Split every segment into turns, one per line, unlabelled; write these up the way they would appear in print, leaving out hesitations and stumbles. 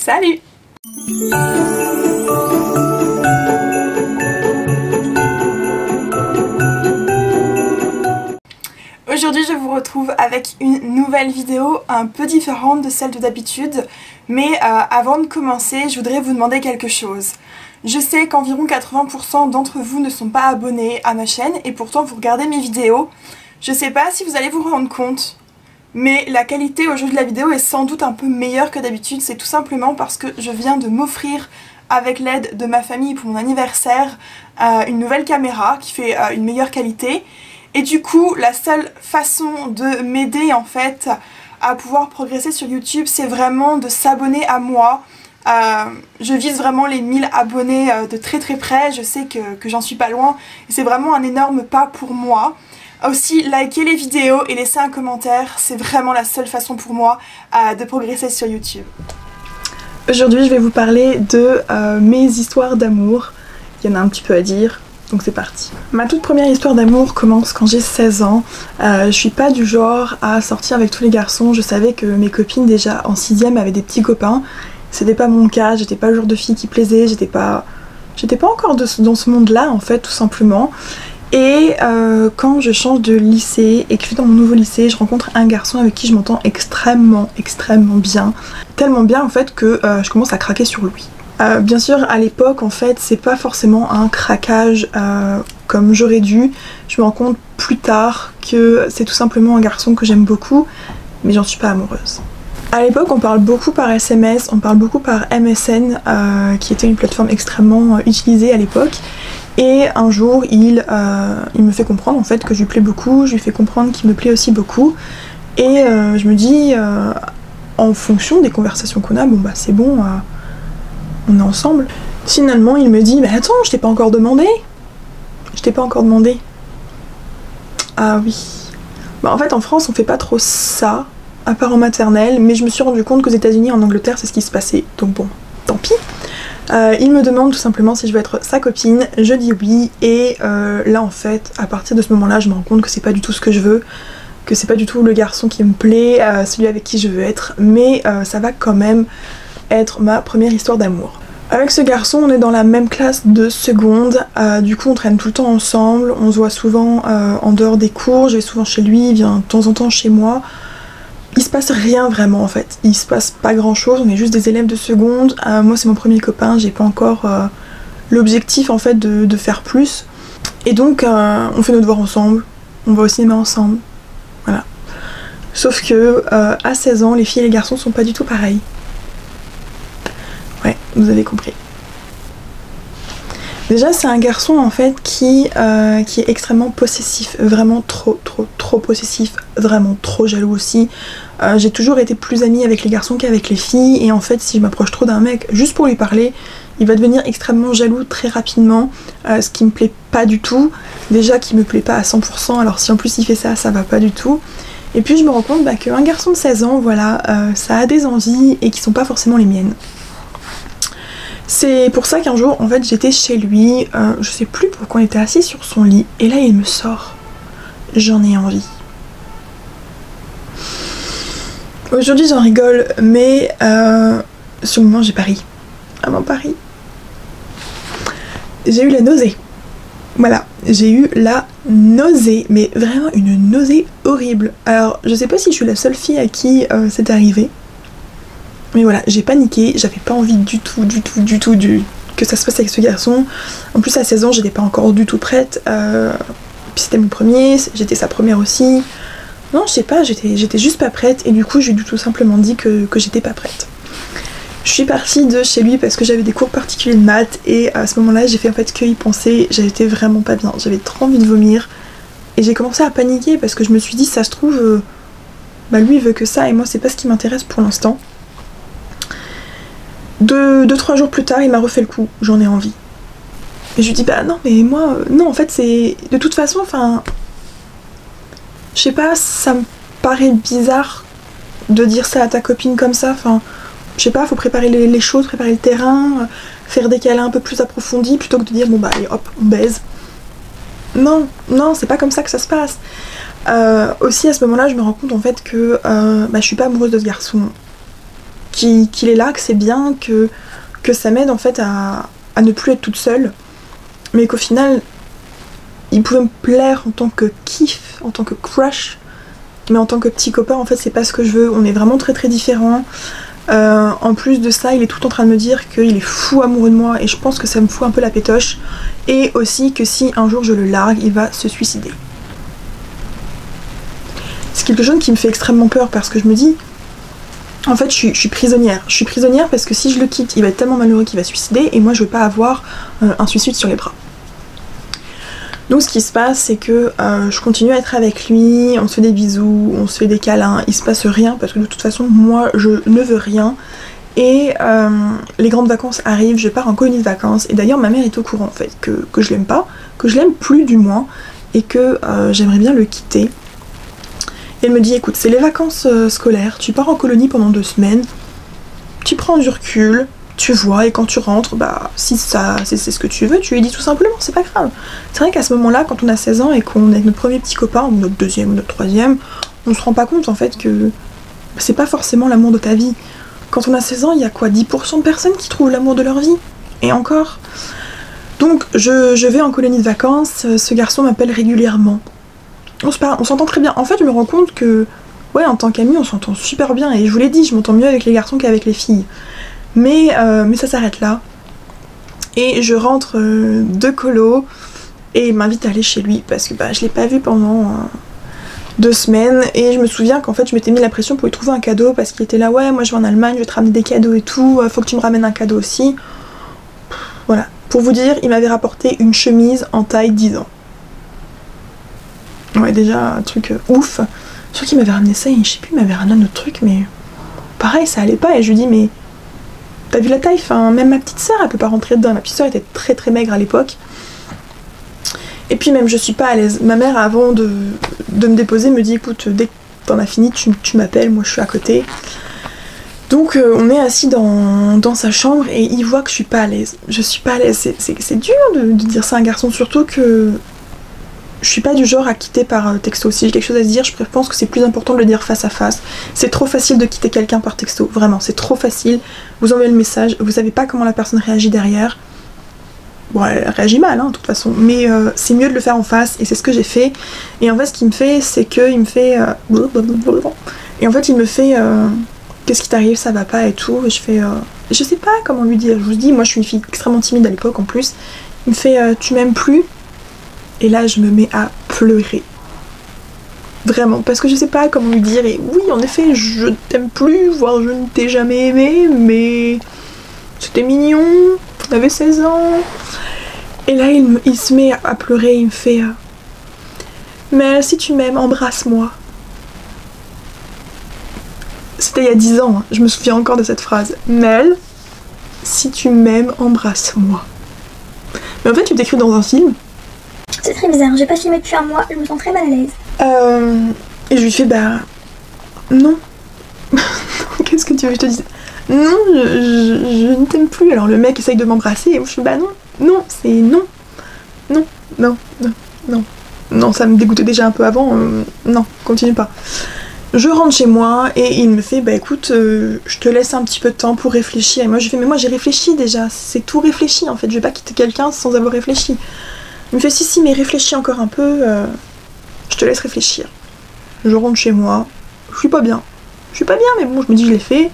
Salut! Aujourd'hui je vous retrouve avec une nouvelle vidéo un peu différente de celle de d'habitude, mais avant de commencer je voudrais vous demander quelque chose. Je sais qu'environ 80% d'entre vous ne sont pas abonnés à ma chaîne et pourtant vous regardez mes vidéos. Je sais pas si vous allez vous rendre compte, mais la qualité aujourd'hui de la vidéo est sans doute un peu meilleure que d'habitude. C'est tout simplement parce que je viens de m'offrir, avec l'aide de ma famille pour mon anniversaire, une nouvelle caméra qui fait une meilleure qualité. Et du coup, la seule façon de m'aider en fait à pouvoir progresser sur YouTube, c'est vraiment de s'abonner à moi. Je vise vraiment les 1000 abonnés de très près, je sais que j'en suis pas loin. Et c'est vraiment un énorme pas pour moi. Aussi, likez les vidéos et laissez un commentaire, c'est vraiment la seule façon pour moi de progresser sur YouTube. Aujourd'hui, je vais vous parler de mes histoires d'amour. Il y en a un petit peu à dire. Donc c'est parti. Ma toute première histoire d'amour commence quand j'ai 16 ans. Je suis pas du genre à sortir avec tous les garçons. Je savais que mes copines déjà en 6ème avaient des petits copains. C'était pas mon cas, j'étais pas le genre de fille qui plaisait, j'étais pas encore dans ce monde-là en fait, tout simplement. Et quand je change de lycée et que je suis dans mon nouveau lycée, je rencontre un garçon avec qui je m'entends extrêmement bien. Tellement bien en fait que je commence à craquer sur lui. Bien sûr à l'époque en fait c'est pas forcément un craquage comme j'aurais dû. Je me rends compte plus tard que c'est tout simplement un garçon que j'aime beaucoup mais j'en suis pas amoureuse. À l'époque on parle beaucoup par SMS, on parle beaucoup par MSN qui était une plateforme extrêmement utilisée à l'époque. Et un jour il me fait comprendre en fait que je lui plais beaucoup, je lui fais comprendre qu'il me plaît aussi beaucoup. Et je me dis en fonction des conversations qu'on a, bon bah c'est bon, on est ensemble. Finalement il me dit mais attends, je t'ai pas encore demandé. Je t'ai pas encore demandé. Ah oui. Bah en fait en France on fait pas trop ça, à part en maternelle, mais je me suis rendu compte qu'aux États-Unis, en Angleterre c'est ce qui se passait. Donc bon, tant pis. Il me demande tout simplement si je veux être sa copine, je dis oui et là en fait à partir de ce moment là je me rends compte que c'est pas du tout ce que je veux, que c'est pas du tout le garçon qui me plaît, celui avec qui je veux être, mais ça va quand même être ma première histoire d'amour. Avec ce garçon on est dans la même classe de seconde, du coup on traîne tout le temps ensemble, on se voit souvent en dehors des cours, je vais souvent chez lui, il vient de temps en temps chez moi. Il se passe rien vraiment en fait, il se passe pas grand chose, on est juste des élèves de seconde, moi c'est mon premier copain, j'ai pas encore l'objectif en fait de faire plus. Et donc on fait nos devoirs ensemble, on va au cinéma ensemble, voilà. Sauf que à 16 ans les filles et les garçons sont pas du tout pareils. Ouais, vous avez compris. Déjà c'est un garçon en fait qui est extrêmement possessif, vraiment trop possessif, vraiment trop jaloux aussi. J'ai toujours été plus amie avec les garçons qu'avec les filles et en fait si je m'approche trop d'un mec juste pour lui parler, il va devenir extrêmement jaloux très rapidement, ce qui me plaît pas du tout. Déjà qu'il me plaît pas à 100%, alors si en plus il fait ça, ça va pas du tout. Et puis je me rends compte qu'un garçon de 16 ans, voilà, ça a des envies et qui sont pas forcément les miennes. C'est pour ça qu'un jour, en fait, j'étais chez lui, je sais plus pourquoi on était assis sur son lit, et là il me sort. J'en ai envie. Aujourd'hui j'en rigole, mais sur le moment j'ai pari. Vraiment pari. J'ai eu la nausée. Voilà, j'ai eu la nausée, mais vraiment une nausée horrible. Alors, je sais pas si je suis la seule fille à qui c'est arrivé. Mais voilà, j'ai paniqué, j'avais pas envie du tout que ça se passe avec ce garçon. En plus à 16 ans j'étais pas encore du tout prête, puis c'était mon premier, j'étais sa première aussi. Non je sais pas, j'étais juste pas prête et du coup je lui ai tout simplement dit que j'étais pas prête. Je suis partie de chez lui parce que j'avais des cours particuliers de maths et à ce moment là j'ai fait en fait que y penser, j'étais vraiment pas bien, j'avais trop envie de vomir. Et j'ai commencé à paniquer parce que je me suis dit ça se trouve, bah lui il veut que ça et moi c'est pas ce qui m'intéresse pour l'instant. 2-3 jours plus tard, il m'a refait le coup, j'en ai envie. Et je lui dis bah non mais moi, non en fait c'est... De toute façon, enfin... Je sais pas, ça me paraît bizarre de dire ça à ta copine comme ça, enfin... Je sais pas, faut préparer les choses, préparer le terrain, faire des câlins un peu plus approfondis plutôt que de dire bon bah allez hop, on baise. Non, non, c'est pas comme ça que ça se passe. Aussi à ce moment-là, je me rends compte en fait que bah, je suis pas amoureuse de ce garçon. qu'il est là, que c'est bien, que ça m'aide en fait à ne plus être toute seule, mais qu'au final il pouvait me plaire en tant que kiff, en tant que crush, mais en tant que petit copain en fait c'est pas ce que je veux. On est vraiment très très différents. En plus de ça, il est tout le temps en train de me dire qu'il est fou amoureux de moi et je pense que ça me fout un peu la pétoche, et aussi que si un jour je le largue, il va se suicider. C'est quelque chose qui me fait extrêmement peur parce que je me dis, en fait je suis prisonnière. Je suis prisonnière parce que si je le quitte, il va être tellement malheureux qu'il va se suicider et moi je veux pas avoir un suicide sur les bras. Donc ce qui se passe, c'est que je continue à être avec lui, on se fait des bisous, on se fait des câlins, il se passe rien parce que de toute façon moi je ne veux rien. Et les grandes vacances arrivent, je pars en colonie de vacances et d'ailleurs ma mère est au courant en fait que je l'aime pas, que je l'aime plus du moins et que j'aimerais bien le quitter. Et elle me dit écoute, c'est les vacances scolaires, tu pars en colonie pendant 2 semaines, tu prends du recul, tu vois, et quand tu rentres, bah si c'est ce que tu veux, tu lui dis tout simplement, c'est pas grave. C'est vrai qu'à ce moment-là, quand on a 16 ans et qu'on est notre premier petit copain, ou notre deuxième, ou notre troisième, on se rend pas compte en fait que c'est pas forcément l'amour de ta vie. Quand on a 16 ans, il y a quoi, 10% de personnes qui trouvent l'amour de leur vie. Et encore. Donc je vais en colonie de vacances, ce garçon m'appelle régulièrement. On s'entend très bien. En fait, je me rends compte que, ouais, en tant qu'ami, on s'entend super bien. Et je vous l'ai dit, je m'entends mieux avec les garçons qu'avec les filles. Mais ça s'arrête là. Et je rentre de colo et il m'invite à aller chez lui parce que bah, je l'ai pas vu pendant 2 semaines. Et je me souviens qu'en fait, je m'étais mis la pression pour lui trouver un cadeau parce qu'il était là, ouais, moi je vais en Allemagne, je vais te ramener des cadeaux et tout. Faut que tu me ramènes un cadeau aussi. Voilà. Pour vous dire, il m'avait rapporté une chemise en taille 10 ans. Ouais, déjà, un truc ouf. Je crois qu'il m'avait ramené ça et je sais plus, il m'avait ramené un autre truc, mais pareil, ça allait pas. Et je lui dis, mais t'as vu la taille? Enfin, même ma petite soeur, elle peut pas rentrer dedans. Ma petite soeur était très très maigre à l'époque. Et puis même, je suis pas à l'aise. Ma mère, avant de me déposer, me dit, écoute, dès que t'en as fini, tu m'appelles, moi je suis à côté. Donc on est assis dans sa chambre et il voit que je suis pas à l'aise. Je suis pas à l'aise. C'est dur de dire ça à un garçon, surtout que je suis pas du genre à quitter par texto. Si j'ai quelque chose à se dire, je pense que c'est plus important de le dire face à face. C'est trop facile de quitter quelqu'un par texto, vraiment, c'est trop facile. Vous envoyez le message, vous savez pas comment la personne réagit derrière. Bon, elle réagit mal, hein, de toute façon, mais c'est mieux de le faire en face, et c'est ce que j'ai fait. Et en fait, ce qu'il me fait, c'est qu'il me fait... Et en fait, il me fait... Qu'est-ce qui t'arrive, ça va pas et tout. Et je fais... Je sais pas comment lui dire. Je vous dis, moi je suis une fille extrêmement timide à l'époque en plus. Il me fait tu m'aimes plus? Et là je me mets à pleurer. Vraiment, parce que je sais pas comment lui dire. Et oui, en effet, je t'aime plus, voire je ne t'ai jamais aimé, mais c'était mignon, on avait 16 ans. Et là il se met à pleurer, il me fait mais si tu m'aimes, embrasse-moi. C'était il y a 10 ans, hein. Je me souviens encore de cette phrase. Mel, si tu m'aimes, embrasse-moi. Mais en fait, tu t'écris dans un film.
C'est très bizarre, j'ai pas filmé depuis un mois, je me sens très mal à l'aise.
Et je lui fais bah non. Qu'est-ce que tu veux que je te dise? Non, je ne t'aime plus. Alors le mec essaye de m'embrasser et je fais bah non, non, c'est non. Non, non, non, non. Non, ça me dégoûtait déjà un peu avant. Non, continue pas. Je rentre chez moi et il me fait bah écoute, je te laisse un petit peu de temps pour réfléchir. Et moi je fais mais moi j'ai réfléchi déjà, c'est tout réfléchi en fait, je vais pas quitter quelqu'un sans avoir réfléchi. Il me fait si mais réfléchis encore un peu, je te laisse réfléchir. Je rentre chez moi, je suis pas bien. Je suis pas bien mais bon je me dis je l'ai fait.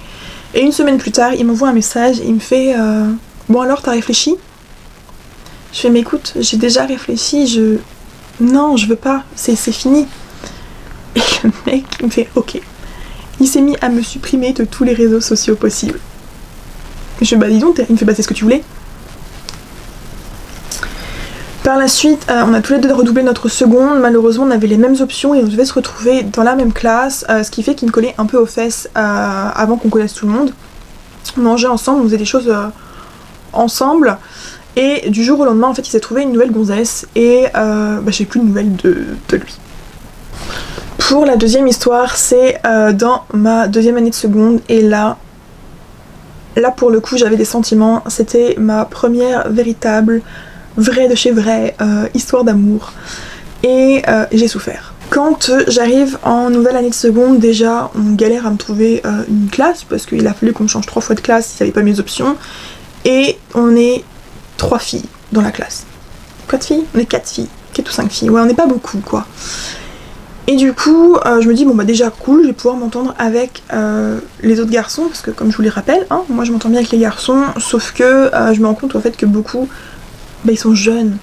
Et 1 semaine plus tard il m'envoie un message et il me fait bon alors t'as réfléchi? Je fais mais écoute j'ai déjà réfléchi, non je veux pas, c'est fini. Et le mec il me fait ok. Il s'est mis à me supprimer de tous les réseaux sociaux possibles. Je fais bah dis donc, il me fait bah c'est ce que tu voulais. Par la suite, on a tous les deux redoublé notre seconde. Malheureusement on avait les mêmes options et on devait se retrouver dans la même classe, ce qui fait qu'il me collait un peu aux fesses avant qu'on connaisse tout le monde. On mangeait ensemble, on faisait des choses ensemble. Et du jour au lendemain en fait il s'est trouvé une nouvelle gonzesse et bah, j'ai plus de nouvelles de lui. Pour la deuxième histoire, c'est dans ma 2e année de seconde et là pour le coup j'avais des sentiments, c'était ma première véritable, vraie de chez vrai, histoire d'amour et j'ai souffert. Quand j'arrive en nouvelle année de seconde, déjà on galère à me trouver une classe parce qu'il a fallu qu'on me change 3 fois de classe, il n'y avait pas mes options. Et on est 3 filles dans la classe. 4 filles? On est 4 filles, 4 ou 5 filles, ouais on n'est pas beaucoup quoi. Et du coup je me dis bon bah déjà cool, je vais pouvoir m'entendre avec les autres garçons parce que comme je vous les rappelle, hein, moi je m'entends bien avec les garçons, sauf que je me rends compte en fait que beaucoup bah, ils sont jeunes.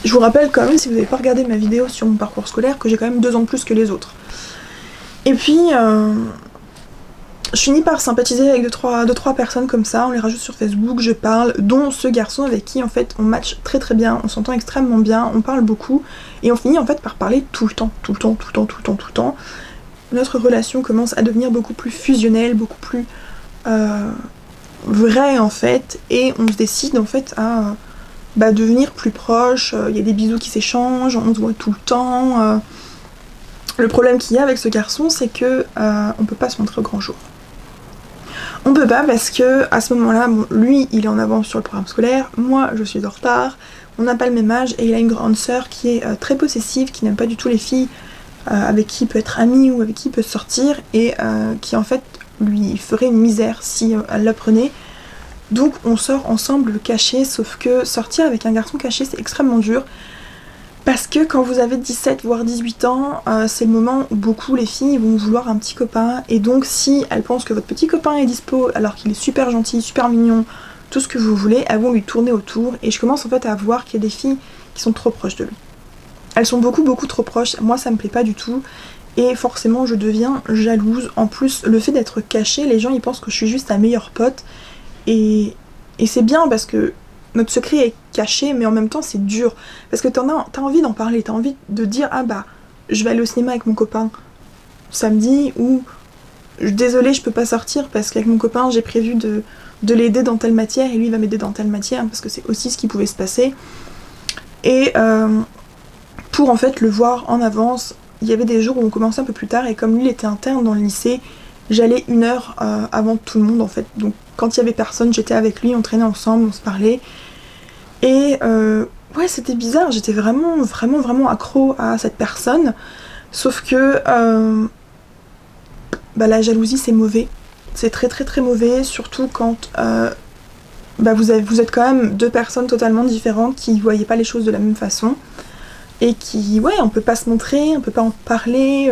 Je vous rappelle quand même, si vous n'avez pas regardé ma vidéo sur mon parcours scolaire, que j'ai quand même 2 ans de plus que les autres. Et puis, je finis par sympathiser avec 2-3 personnes comme ça, on les rajoute sur Facebook, je parle, dont ce garçon avec qui en fait on match très très bien, on s'entend extrêmement bien, on parle beaucoup, et on finit en fait par parler tout le temps. Notre relation commence à devenir beaucoup plus fusionnelle, beaucoup plus vraie en fait, et on se décide en fait à... devenir plus proche, il y a des bisous qui s'échangent, on se voit tout le temps. Le problème qu'il y a avec ce garçon, c'est que on peut pas se montrer au grand jour. On peut pas parce que à ce moment-là, bon, lui il est en avance sur le programme scolaire, moi je suis en retard, on n'a pas le même âge et il a une grande sœur qui est très possessive, qui n'aime pas du tout les filles avec qui il peut être ami ou avec qui il peut sortir et qui en fait lui ferait une misère si elle l'apprenait. Donc on sort ensemble caché, sauf que sortir avec un garçon caché c'est extrêmement dur. Parce que quand vous avez 17 voire 18 ans, c'est le moment où beaucoup les filles vont vouloir un petit copain. Et donc si elles pensent que votre petit copain est dispo alors qu'il est super gentil, super mignon, tout ce que vous voulez, elles vont lui tourner autour. Et je commence en fait à voir qu'il y a des filles qui sont trop proches de lui. Elles sont beaucoup trop proches, moi ça me plaît pas du tout. Et forcément je deviens jalouse. En plus le fait d'être cachée, les gens ils pensent que je suis juste sa meilleure pote. Et c'est bien parce que notre secret est caché, mais en même temps c'est dur. Parce que t'as envie d'en parler, t'as envie de dire ah bah je vais aller au cinéma avec mon copain samedi, ou désolé je peux pas sortir parce qu'avec mon copain j'ai prévu de l'aider dans telle matière et lui il va m'aider dans telle matière, parce que c'est aussi ce qui pouvait se passer. Et pour en fait le voir en avance, il y avait des jours où on commençait un peu plus tard et comme lui il était interne dans le lycée, j'allais 1 heure avant tout le monde en fait. Donc quand il y avait personne, j'étais avec lui, on traînait ensemble, on se parlait. Et ouais, c'était bizarre, j'étais vraiment accro à cette personne. Sauf que la jalousie c'est mauvais. C'est très mauvais, surtout quand vous êtes quand même 2 personnes totalement différentes qui ne voyaient pas les choses de la même façon. Et qui, ouais, on peut pas se montrer, on peut pas en parler.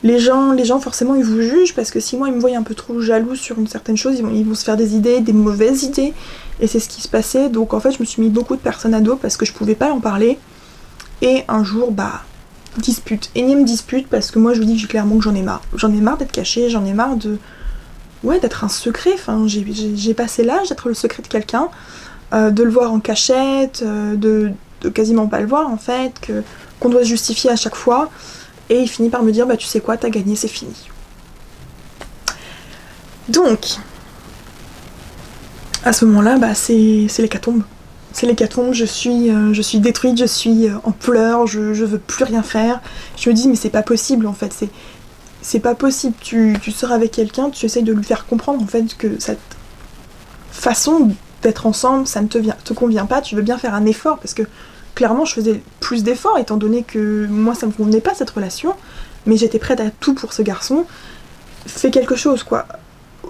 Les gens forcément ils vous jugent parce que si moi ils me voient un peu trop jaloux sur une certaine chose, ils vont se faire des idées, des mauvaises idées, et c'est ce qui se passait. Donc en fait je me suis mis beaucoup de personnes à dos parce que je pouvais pas en parler. Et un jour dispute, énième dispute, parce que moi je vous dis clairement que j'en ai marre d'être cachée, j'en ai marre d'être un secret. Enfin j'ai passé l'âge d'être le secret de quelqu'un, de le voir en cachette, de quasiment pas le voir en fait, qu'on doit se justifier à chaque fois. Et il finit par me dire bah tu sais quoi, t'as gagné, c'est fini. Donc à ce moment là c'est l'hécatombe. C'est l'hécatombe, je suis détruite, je suis en pleurs, je veux plus rien faire. Je me dis mais c'est pas possible en fait, c'est pas possible. Tu sors avec quelqu'un, tu essayes de lui faire comprendre en fait que cette façon d'être ensemble ça ne te convient pas, tu veux bien faire un effort parce que clairement je faisais plus d'efforts étant donné que moi ça me convenait pas cette relation, mais j'étais prête à tout pour ce garçon. Fais quelque chose quoi.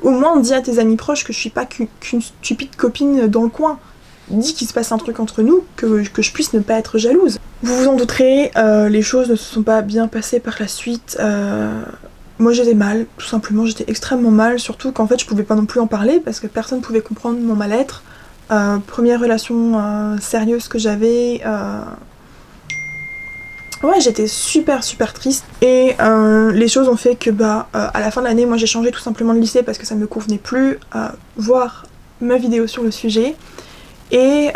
Au moins dis à tes amis proches que je suis pas qu'une stupide copine dans le coin. Dis qu'il se passe un truc entre nous, que je puisse ne pas être jalouse. Vous vous en douterez, les choses ne se sont pas bien passées par la suite. Moi j'étais mal, tout simplement, j'étais extrêmement mal, surtout qu'en fait je pouvais pas non plus en parler parce que personne pouvait comprendre mon mal-être. Première relation sérieuse que j'avais, ouais j'étais super triste et les choses ont fait que à la fin de l'année moi j'ai changé tout simplement de lycée parce que ça me convenait plus, voir ma vidéo sur le sujet et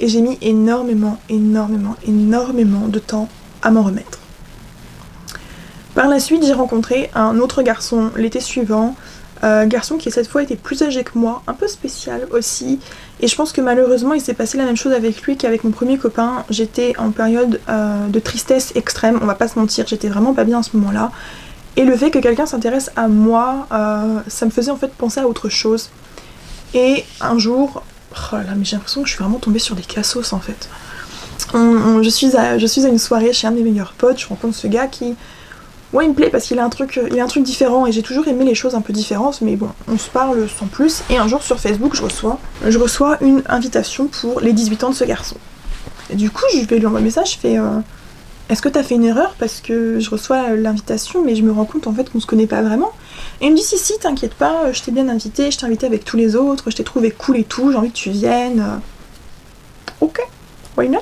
j'ai mis énormément de temps à m'en remettre. Par la suite j'ai rencontré un autre garçon l'été suivant. Garçon qui cette fois était plus âgé que moi, un peu spécial aussi, et je pense que malheureusement il s'est passé la même chose avec lui qu'avec mon premier copain. J'étais en période de tristesse extrême, on va pas se mentir, j'étais vraiment pas bien à ce moment là, et le fait que quelqu'un s'intéresse à moi, ça me faisait en fait penser à autre chose. Et un jour, oh là mais j'ai l'impression que je suis vraiment tombée sur des cassos en fait. je suis à une soirée chez un de mes meilleurs potes, je rencontre ce gars qui... Ouais, il me plaît parce qu'il a un truc différent et j'ai toujours aimé les choses un peu différentes, mais bon, on se parle sans plus. Et un jour sur Facebook, je reçois une invitation pour les 18 ans de ce garçon. Et du coup, je vais lui envoyer un message, je fais est-ce que t'as fait une erreur parce que je reçois l'invitation, mais je me rends compte en fait qu'on se connaît pas vraiment. Et il me dit si, t'inquiète pas, je t'ai bien invité, je t'ai invité avec tous les autres, je t'ai trouvé cool et tout, j'ai envie que tu viennes. Ok, why not?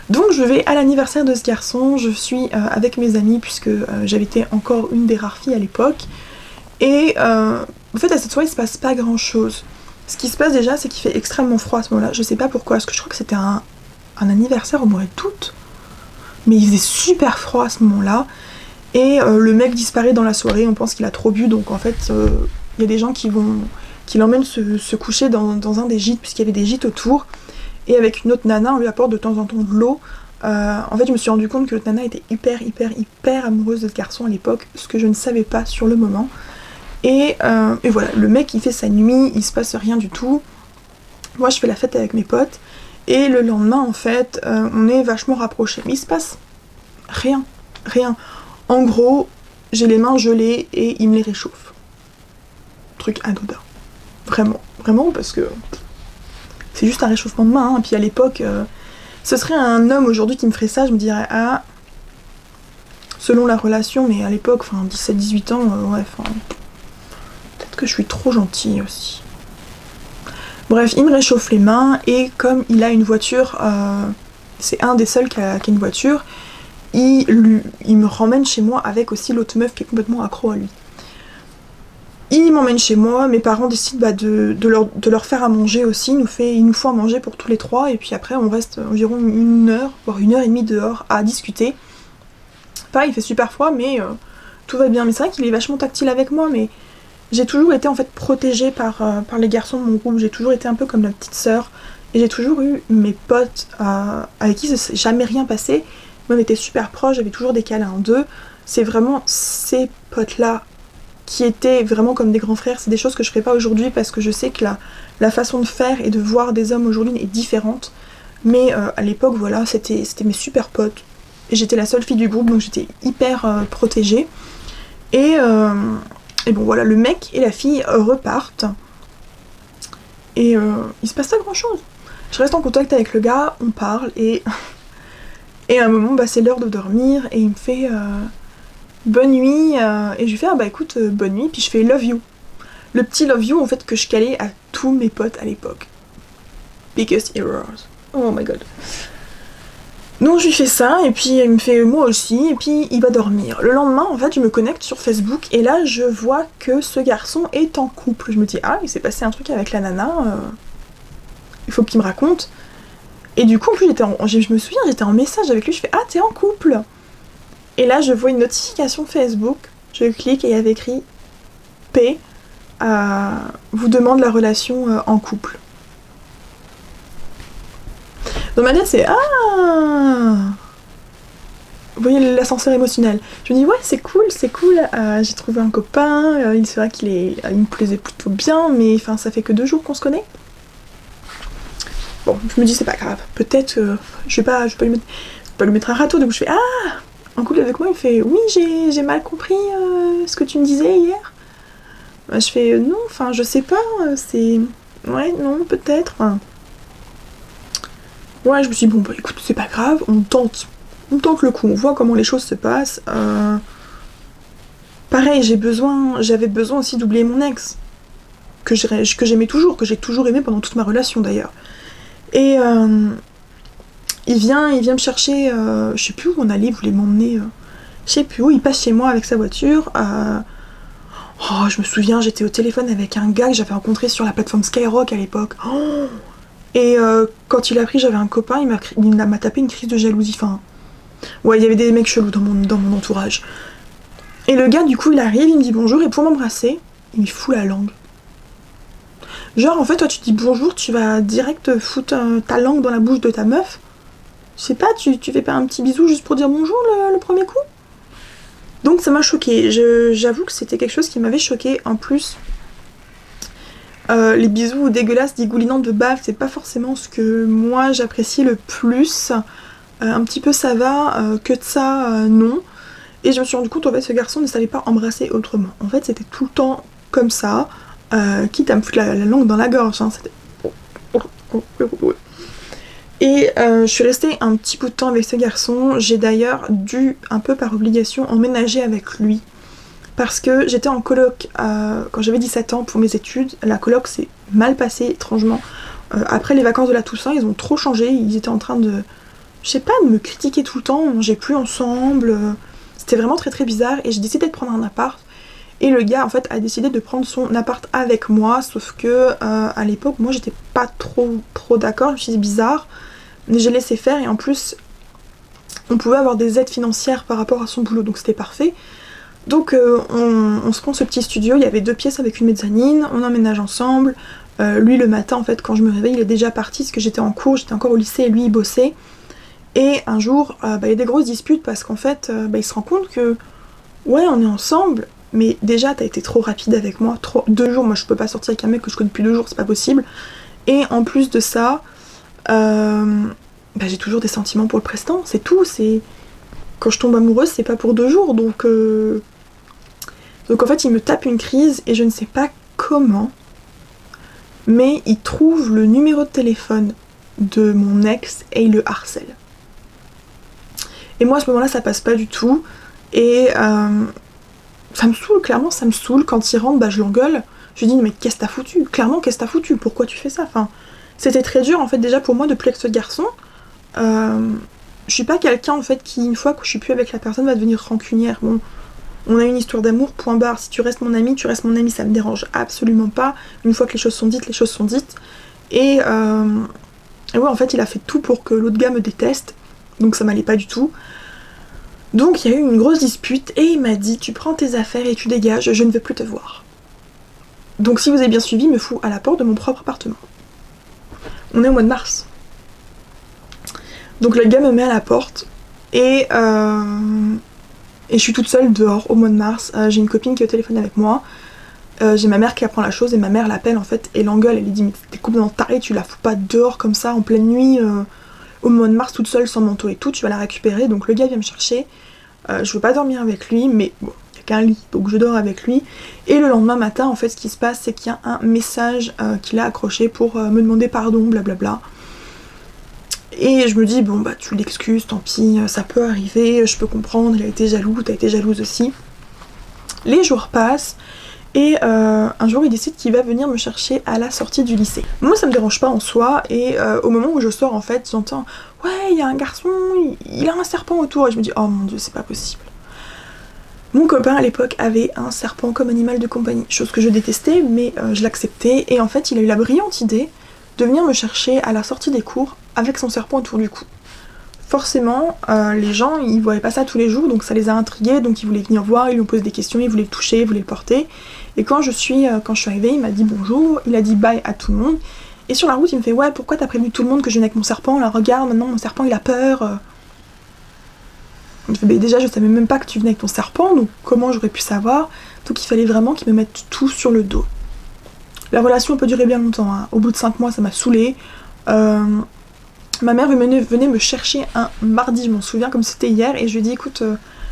Donc je vais à l'anniversaire de ce garçon, je suis avec mes amis puisque j'avais été encore une des rares filles à l'époque. Et en fait à cette soirée il se passe pas grand chose. Ce qui se passe déjà c'est qu'il fait extrêmement froid à ce moment-là, je sais pas pourquoi, parce que je crois que c'était un anniversaire au mois d'août. Mais il faisait super froid à ce moment-là. Et le mec disparaît dans la soirée, on pense qu'il a trop bu, donc en fait il y a des gens qui l'emmènent se coucher dans un des gîtes, puisqu'il y avait des gîtes autour. Et avec une autre nana, on lui apporte de temps en temps de l'eau. En fait, je me suis rendu compte que l'autre nana était hyper amoureuse de ce garçon à l'époque, ce que je ne savais pas sur le moment. Et voilà, le mec il fait sa nuit, il se passe rien du tout. Moi je fais la fête avec mes potes. Et le lendemain en fait, on est vachement rapprochés. Mais il se passe rien. En gros, j'ai les mains gelées et il me les réchauffe. Truc anodin. Vraiment parce que... c'est juste un réchauffement de main, hein. Et puis à l'époque, ce serait un homme aujourd'hui qui me ferait ça, je me dirais, ah, selon la relation, mais à l'époque, enfin 17-18 ans, ouais, enfin, peut-être que je suis trop gentille aussi. Bref, il me réchauffe les mains, et comme il a une voiture, c'est un des seuls qui a une voiture, il me ramène chez moi avec aussi l'autre meuf qui est complètement accro à lui. Il m'emmène chez moi, mes parents décident de leur faire à manger aussi, il nous faut à manger pour tous les trois, et puis après on reste environ une heure, voire 1h30 dehors à discuter. Pareil, il fait super froid, mais tout va bien. Mais c'est vrai qu'il est vachement tactile avec moi, mais j'ai toujours été en fait protégée par les garçons de mon groupe, j'ai toujours été un peu comme la petite sœur, et j'ai toujours eu mes potes avec qui c'est jamais rien passé, mais on était super proches, j'avais toujours des câlins d'eux. C'est vraiment ces potes-là qui étaient vraiment comme des grands frères, c'est des choses que je ferais pas aujourd'hui parce que je sais que la façon de faire et de voir des hommes aujourd'hui est différente. Mais à l'époque, voilà, c'était mes super potes. Et j'étais la seule fille du groupe, donc j'étais hyper protégée. Et bon voilà, le mec et la fille repartent. Et il se passe pas grand chose. Je reste en contact avec le gars, on parle, et à un moment, bah, c'est l'heure de dormir, et il me fait... bonne nuit, et je lui fais ah bah écoute bonne nuit, puis je fais love you. Le petit love you en fait que je calais à tous mes potes à l'époque. Biggest errors. Oh my god. Donc je lui fais ça, et puis il me fait moi aussi, et puis il va dormir. Le lendemain en fait je me connecte sur Facebook, et là je vois que ce garçon est en couple. Je me dis ah il s'est passé un truc avec la nana, il faut qu'il me raconte. Et du coup en plus je me souviens j'étais en message avec lui, je fais ah t'es en couple. Et là, je vois une notification Facebook, je clique et il y avait écrit P vous demande la relation en couple. Dans ma tête, c'est ah, vous voyez l'ascenseur émotionnel. Je me dis ouais, c'est cool, j'ai trouvé un copain, il c'est vrai il me plaisait plutôt bien, mais enfin, ça fait que 2 jours qu'on se connaît. Bon, je me dis c'est pas grave, peut-être je vais pas lui mettre un râteau, donc je fais ah. En couple avec moi, il fait oui, j'ai mal compris ce que tu me disais hier. Je fais non, enfin je sais pas, c'est... ouais, non, peut-être. Enfin... ouais, je me suis dit bon bah écoute, c'est pas grave, on tente le coup, on voit comment les choses se passent. Pareil, j'avais besoin aussi d'oublier mon ex, que j'aimais toujours, que j'ai toujours aimé pendant toute ma relation d'ailleurs. Et il vient me chercher, je sais plus où on allait, il voulait m'emmener, je sais plus où, il passe chez moi avec sa voiture. Oh, je me souviens, j'étais au téléphone avec un gars que j'avais rencontré sur la plateforme Skyrock à l'époque. Oh, et quand il a appris que j'avais un copain, il m'a tapé une crise de jalousie. Enfin, ouais, il y avait des mecs chelous dans mon entourage. Et le gars, du coup, il arrive, il me dit bonjour, et pour m'embrasser, il me fout la langue. Genre, en fait, toi, tu dis bonjour, tu vas direct foutre ta langue dans la bouche de ta meuf. Je sais pas, tu fais pas un petit bisou juste pour dire bonjour le premier coup? Donc ça m'a choquée, j'avoue que c'était quelque chose qui m'avait choquée. En plus, les bisous dégueulasses, dégoulinants de bave, c'est pas forcément ce que moi j'apprécie le plus. un petit peu ça va, que de ça, non. Et je me suis rendu compte en fait ce garçon ne savait pas embrasser autrement. En fait c'était tout le temps comme ça, quitte à me foutre la langue dans la gorge, hein, c'était... Et je suis restée un petit bout de temps avec ce garçon. J'ai d'ailleurs dû, un peu par obligation, emménager avec lui. Parce que j'étais en coloc quand j'avais 17 ans pour mes études. La coloc s'est mal passée étrangement. Après les vacances de la Toussaint, ils ont trop changé. Ils étaient en train de, je sais pas, de me critiquer tout le temps. On mangeait plus ensemble. C'était vraiment très très bizarre. Et j'ai décidé de prendre un appart. Et le gars en fait a décidé de prendre son appart avec moi. Sauf que à l'époque, moi j'étais pas trop d'accord. Je me suis dit bizarre. Mais j'ai laissé faire et en plus on pouvait avoir des aides financières par rapport à son boulot. Donc c'était parfait. Donc on se prend ce petit studio, il y avait 2 pièces avec une mezzanine, on emménage ensemble. Lui le matin en fait quand je me réveille il est déjà parti parce que j'étais en cours, j'étais encore au lycée et lui il bossait. Et un jour il y a des grosses disputes parce qu'en fait il se rend compte que ouais on est ensemble mais déjà t'as été trop rapide avec moi, 2 jours, moi je peux pas sortir avec un mec que je connais depuis 2 jours, c'est pas possible. Et en plus de ça j'ai toujours des sentiments pour le prestant, c'est tout, c'est... Quand je tombe amoureuse c'est pas pour 2 jours donc en fait il me tape une crise et je ne sais pas comment, mais il trouve le numéro de téléphone de mon ex et il le harcèle. Et moi à ce moment là ça passe pas du tout et ça me saoule, clairement ça me saoule. Quand il rentre je l'engueule, je lui dis mais qu'est-ce que t'as foutu, clairement qu'est-ce que t'as foutu, pourquoi tu fais ça, enfin c'était très dur en fait déjà pour moi de plus avec ce garçon. Je suis pas quelqu'un en fait qui une fois que je suis plus avec la personne va devenir rancunière. Bon, on a une histoire d'amour, point barre, si tu restes mon ami, ça me dérange absolument pas. Une fois que les choses sont dites, les choses sont dites. Et ouais, en fait, il a fait tout pour que l'autre gars me déteste, donc ça m'allait pas du tout. Donc il y a eu une grosse dispute et il m'a dit tu prends tes affaires et tu dégages, je ne veux plus te voir. Donc si vous avez bien suivi, il me fout à la porte de mon propre appartement. On est au mois de mars. Donc le gars me met à la porte et je suis toute seule dehors au mois de mars. J'ai une copine qui est au téléphone avec moi. J'ai ma mère qui apprend la chose et ma mère l'appelle en fait et l'engueule. Elle lui dit mais t'es complètement tarée, tu la fous pas dehors comme ça en pleine nuit au mois de mars toute seule sans manteau et tout, tu vas la récupérer. Donc le gars vient me chercher. Je veux pas dormir avec lui mais bon, il n'y a qu'un lit donc je dors avec lui. Et le lendemain matin en fait ce qui se passe c'est qu'il y a un message qu'il a accroché pour me demander pardon, blablabla. Et je me dis bon tu l'excuses, tant pis, ça peut arriver, je peux comprendre, il a été jaloux, t'as été jalouse aussi. Les jours passent et un jour il décide qu'il va venir me chercher à la sortie du lycée. Moi ça me dérange pas en soi et au moment où je sors en fait j'entends ouais il y a un garçon, il a un serpent autour et je me dis oh mon dieu c'est pas possible. Mon copain à l'époque avait un serpent comme animal de compagnie, chose que je détestais mais je l'acceptais et en fait il a eu la brillante idée de venir me chercher à la sortie des cours avec son serpent autour du cou. Forcément, les gens ils voyaient pas ça tous les jours donc ça les a intrigués, donc ils voulaient venir voir, ils lui ont posé des questions, ils voulaient le toucher, ils voulaient le porter. Et quand je suis arrivée, il m'a dit bonjour, il a dit bye à tout le monde. Et sur la route il me fait ouais pourquoi t'as prévenu tout le monde que je venais avec mon serpent, là regarde maintenant mon serpent il a peur. Je fais, déjà je savais même pas que tu venais avec ton serpent donc comment j'aurais pu savoir, donc il fallait vraiment qu'il me mette tout sur le dos. La relation peut durer bien longtemps, hein. Au bout de 5 mois ça m'a saoulée. Ma mère venait me chercher un mardi, je m'en souviens comme c'était hier, et je lui ai dit écoute,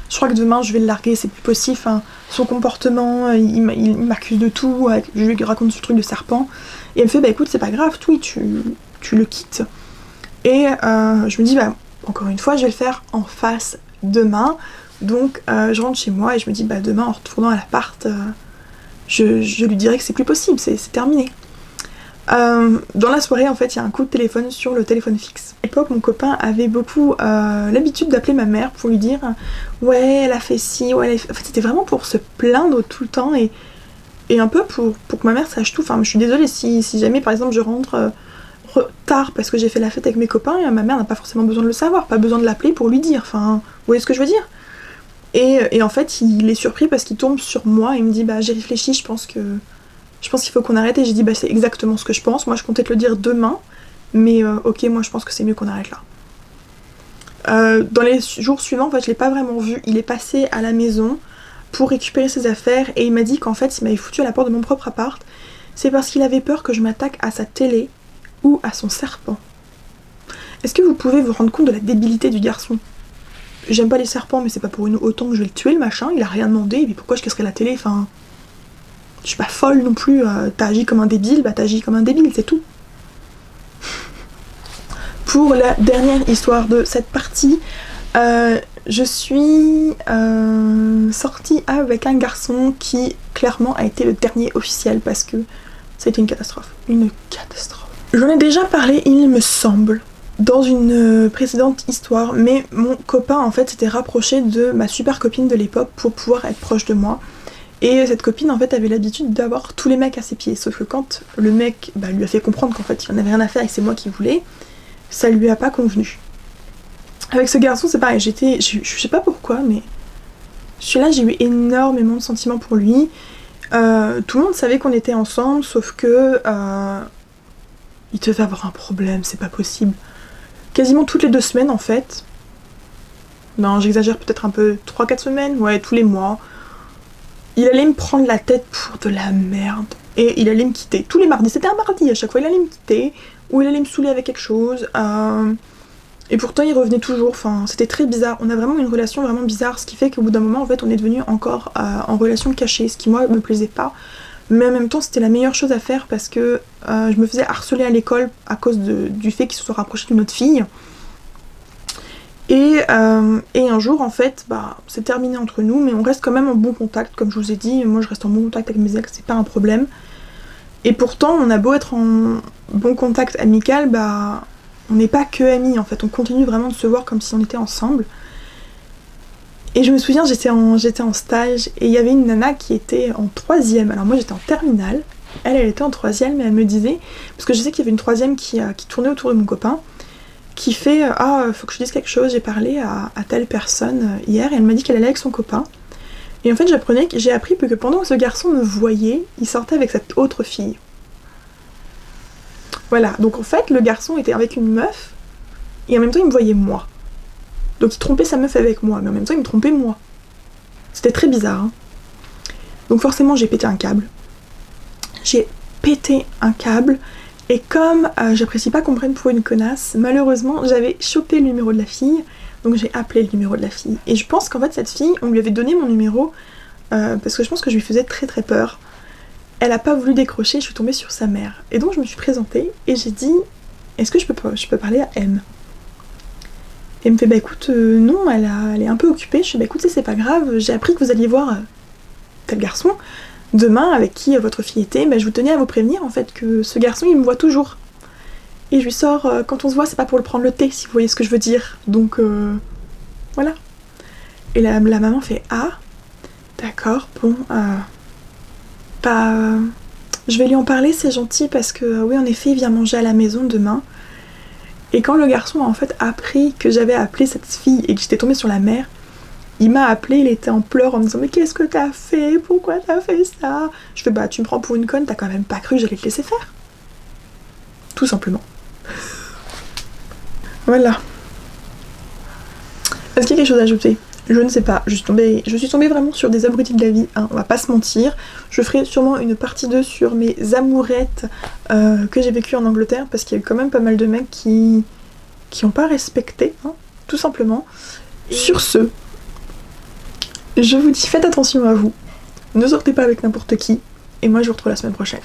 je crois que demain je vais le larguer, c'est plus possible, enfin, son comportement, il m'accuse de tout, je lui raconte ce truc de serpent, et elle me fait bah écoute c'est pas grave, oui tu le quittes. Et je me dis bah encore une fois je vais le faire en face demain, donc je rentre chez moi et je me dis bah demain en retournant à l'appart, je lui dirai que c'est plus possible, c'est terminé. Dans la soirée en fait il y a un coup de téléphone sur le téléphone fixe. À l'époque mon copain avait beaucoup l'habitude d'appeler ma mère pour lui dire ouais elle a fait ci, ouais elle a fait... En fait c'était vraiment pour se plaindre tout le temps et un peu pour que ma mère sache tout. Enfin je suis désolée si jamais par exemple je rentre tard parce que j'ai fait la fête avec mes copains, ma mère n'a pas forcément besoin de le savoir, pas besoin de l'appeler pour lui dire, enfin vous voyez ce que je veux dire. Et en fait il est surpris parce qu'il tombe sur moi et il me dit bah j'ai réfléchi, je pense qu'il faut qu'on arrête, et j'ai dit bah c'est exactement ce que je pense, moi je comptais te le dire demain, mais ok moi je pense que c'est mieux qu'on arrête là. Dans les jours suivants en fait je l'ai pas vraiment vu, il est passé à la maison pour récupérer ses affaires et il m'a dit qu'en fait il m'avait foutu à la porte de mon propre appart, c'est parce qu'il avait peur que je m'attaque à sa télé ou à son serpent. Est-ce que vous pouvez vous rendre compte de la débilité du garçon? J'aime pas les serpents, mais c'est pas pour une autant que je vais le tuer, le machin. Il a rien demandé, mais pourquoi je casserais la télé? Enfin, je suis pas folle non plus. T'as agi comme un débile, bah t'agis comme un débile, c'est tout. Pour la dernière histoire de cette partie, je suis sortie avec un garçon qui clairement a été le dernier officiel parce que ça a été une catastrophe. Une catastrophe. J'en ai déjà parlé, il me semble, dans une précédente histoire, mais mon copain en fait s'était rapproché de ma super copine de l'époque pour pouvoir être proche de moi. Et cette copine en fait avait l'habitude d'avoir tous les mecs à ses pieds, sauf que quand le mec lui a fait comprendre qu'en fait il en avait rien à faire et que c'est moi qui voulais, ça lui a pas convenu. Avec ce garçon c'est pareil, je sais pas pourquoi, mais celui-là j'ai eu énormément de sentiments pour lui. Tout le monde savait qu'on était ensemble, sauf que il devait avoir un problème, c'est pas possible. Quasiment toutes les 2 semaines en fait. Non, j'exagère peut-être un peu, 3-4 semaines, ouais, tous les mois. Il allait me prendre la tête pour de la merde. Et il allait me quitter. Tous les mardis, c'était un mardi à chaque fois, il allait me quitter. Ou il allait me saouler avec quelque chose. Et pourtant il revenait toujours, enfin c'était très bizarre. On a vraiment une relation vraiment bizarre, ce qui fait qu'au bout d'un moment en fait on est devenu encore en relation cachée, ce qui moi me plaisait pas. Mais en même temps c'était la meilleure chose à faire parce que je me faisais harceler à l'école à cause du fait qu'il se soit rapproché d'une autre fille. Et un jour en fait c'est terminé entre nous, mais on reste quand même en bon contact, comme je vous ai dit. Moi je reste en bon contact avec mes ex, c'est pas un problème. Et pourtant on a beau être en bon contact amical, on n'est pas que amis en fait, on continue vraiment de se voir comme si on était ensemble. Et je me souviens, j'étais en stage et il y avait une nana qui était en 3e, alors moi j'étais en terminale, elle était en 3e, mais elle me disait, parce que je sais qu'il y avait une 3e qui tournait autour de mon copain, qui fait faut que je dise quelque chose, j'ai parlé à telle personne hier, et elle m'a dit qu'elle allait avec son copain. Et en fait j'ai appris que pendant que ce garçon me voyait, il sortait avec cette autre fille. Voilà, donc en fait le garçon était avec une meuf, et en même temps il me voyait moi. Donc il trompait sa meuf avec moi, mais en même temps il me trompait moi. C'était très bizarre, hein. Donc forcément j'ai pété un câble. J'ai pété un câble, et comme j'apprécie pas qu'on me prenne pour une connasse, malheureusement j'avais chopé le numéro de la fille, donc j'ai appelé le numéro de la fille. Et je pense qu'en fait cette fille, on lui avait donné mon numéro, parce que je pense que je lui faisais très très peur. Elle a pas voulu décrocher, je suis tombée sur sa mère. Et donc je me suis présentée et j'ai dit est-ce que je peux parler à M? Et elle me fait écoute non, elle est un peu occupée. Je fais écoute c'est pas grave, j'ai appris que vous alliez voir tel garçon demain avec qui votre fille était, je vous tenais à vous prévenir en fait que ce garçon il me voit toujours. Et je lui sors quand on se voit c'est pas pour le prendre le thé si vous voyez ce que je veux dire. Donc voilà. Et la maman fait ah d'accord bon je vais lui en parler, c'est gentil parce que oui en effet il vient manger à la maison demain. Et quand le garçon a en fait appris que j'avais appelé cette fille et que j'étais tombée sur la mère, il m'a appelé, il était en pleurs en me disant mais qu'est-ce que t'as fait? Pourquoi t'as fait ça? Je fais tu me prends pour une conne, t'as quand même pas cru que j'allais te laisser faire. Tout simplement. Voilà. Est-ce qu'il y a quelque chose à ajouter? Je ne sais pas, je suis tombée vraiment sur des abrutis de la vie, hein, on va pas se mentir. Je ferai sûrement une partie 2 sur mes amourettes que j'ai vécues en Angleterre, parce qu'il y a eu quand même pas mal de mecs qui ont pas respecté, hein, tout simplement. Sur ce, je vous dis faites attention à vous, ne sortez pas avec n'importe qui, et moi je vous retrouve la semaine prochaine.